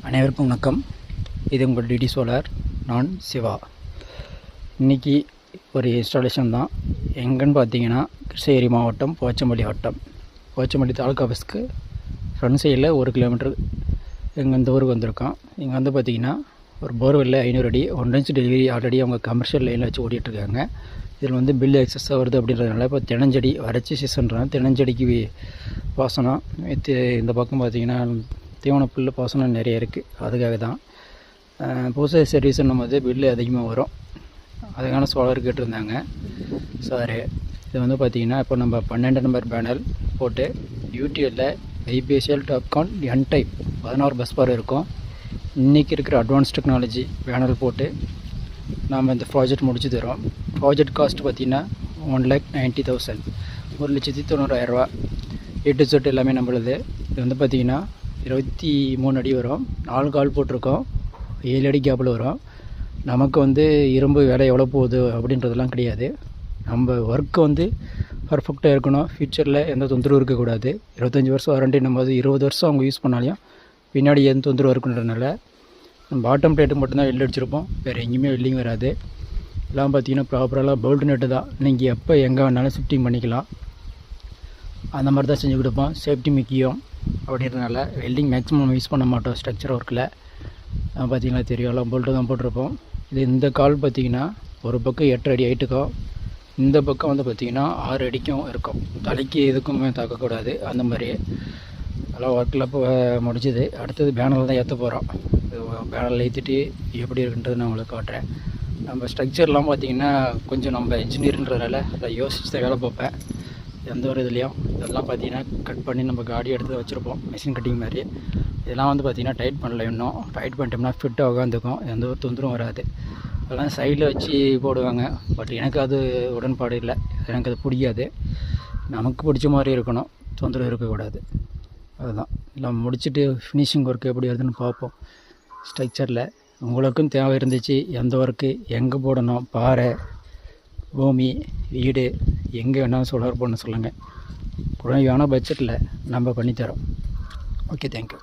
அனைவருக்கும் வணக்கம். இது உங்கள் டிடி சோலார். நான் சிவா. இன்றைக்கி ஒரு இன்ஸ்டாலேஷன் தான். எங்கன்னு பார்த்தீங்கன்னா கிருஷ்ணகிரி மாவட்டம் போச்சம்பள்ளி வட்டம். போச்சம்பள்ளி தாலுக்கா ஆஃபீஸ்க்கு ஃப்ரண்ட் சைடில் 1 கிலோமீட்டர் எங்கள் இந்த ஊருக்கு வந்திருக்கோம். இங்கே வந்து பார்த்திங்கன்னா ஒரு போர்வெல்லில் 500 அடி 1 இன்ச் டெலிவரி ஆல்ரெடி அவங்க கமர்ஷியல் லைனில் வச்சு ஓடிட்டுருக்காங்க. இதில் வந்து பில் எக்ஸஸாக வருது அப்படின்றதுனால இப்போ தினஞ்செடி வறட்சி சீசன்றாங்க. தினஞ்செடிக்கு பாசனம் இந்த பக்கம் பார்த்திங்கன்னா தீவன புல் பாசனம் நிறைய இருக்குது. அதுக்காக தான் புதுசாக சர்வீஸ்ன்னும் போது பில்லு அதிகமாக வரும். அதுக்கான சோலார் கேட்டிருந்தாங்க சார். இது வந்து பார்த்திங்கன்னா இப்போ நம்ம 12 நம்பர் பேனல் போட்டு யூடிஎல்ல IPSL Topcon N type 16 bus bar இருக்கும். இன்றைக்கி இருக்கிற அட்வான்ஸ் டெக்னாலஜி பேனல் போட்டு நாம் இந்த ப்ராஜெக்ட் முடிச்சு தரோம். ப்ராஜெக்ட் காஸ்ட் பார்த்திங்கன்னா 1,90,000, 1,90,000 A to Z எல்லாமே நம்மளுது. இது வந்து பார்த்திங்கன்னா 23 அடி வரும். 4 கால் போட்டிருக்கோம். 7 அடி கேப்பில் வரும். நமக்கு வந்து இரும்பு வேலை எவ்வளோ போகுது அப்படின்றதெல்லாம் கிடையாது. நம்ம ஒர்க்கு வந்து பர்ஃபெக்டாக இருக்கணும். ஃப்யூச்சரில் எந்த தொந்தரவும் இருக்கக்கூடாது. 25 வருஷம் வாரண்டின்னும் போது 20 வருஷம் அவங்க யூஸ் பண்ணாலையும் பின்னாடி எந்த தொந்தரவு இருக்குன்றதுனால நம்ம பாட்டம் பிளேட்டுக்கு மட்டும்தான் வெல்ட் அடிச்சிருப்போம். வேறு எங்கேயுமே வெல்டிங் வராது. எல்லாம் பார்த்திங்கன்னா ப்ராப்பராக போல்ட் நெட்டு தான். நீங்கள் எப்போ எங்கே வேணாலும் ஷிஃப்டிங் பண்ணிக்கலாம். அந்த மாதிரி தான் செஞ்சு கொடுப்போம். சேஃப்டி முக்கியம் அப்படின்றதுனால வெல்டிங் மேக்ஸிமம் யூஸ் பண்ண மாட்டோம். ஸ்ட்ரக்சர் ஒர்க்கில் பார்த்திங்கன்னா தெரியும், எல்லாம் போல்ட்டு தான் போட்டிருப்போம். இது இந்த கால் பார்த்திங்கன்னா ஒரு பக்கம் 8 அடி ஹைட்டுக்கும், இந்த பக்கம் வந்து பார்த்திங்கன்னா 6 அடிக்கும் இருக்கும். தலைக்கு எதுக்குமே தாக்கக்கூடாது. அந்த மாதிரி எல்லாம் ஒர்க்கில் இப்போ முடிஞ்சுது. அடுத்தது பேனல் தான் ஏற்ற போகிறோம். பேனல் ஏற்றிட்டு எப்படி இருக்குன்றது நான் உங்களுக்கு காட்டுறேன். நம்ம ஸ்ட்ரக்சர்லாம் பார்த்திங்கன்னா கொஞ்சம் நம்ம இன்ஜினியருன்றதுனால அதை யோசிச்சு தான் வேலை பார்ப்பேன். எந்த ஒரு இதுலேயும் இதெல்லாம் பார்த்திங்கன்னா கட் பண்ணி நம்ம காடி எடுத்து வச்சுருப்போம், மிஷின் கட்டிங் மாதிரி. இதெல்லாம் வந்து பார்த்திங்கன்னா டைட் பண்ணல. இன்னும் டைட் பண்ணிட்டோம்னா ஃபிட்டாக உட்காந்துக்கும், எந்த ஒரு தொந்தரவும் வராது. அதெல்லாம் சைடில் வச்சு போடுவாங்க. பட் எனக்கு அது உடன்பாடு இல்லை. எனக்கு அது பிடிக்காது. நமக்கு பிடிச்ச மாதிரி இருக்கணும், தொந்தரவு இருக்கக்கூடாது. அதுதான் எல்லாம் முடிச்சுட்டு ஃபினிஷிங் ஒர்க்கு எப்படி வருதுன்னு பார்ப்போம். ஸ்ட்ரக்சரில் உங்களுக்கும் தேவை இருந்துச்சு, எந்த ஒர்க்கு எங்கே போடணும், பாறை, பூமி, வீடு எங்கே வேணாலும் சோலார் போடணும் சொல்லுங்கள். குறைவான பட்ஜெட்டில் நம்ம பண்ணித்தரோம். Okay, thank you.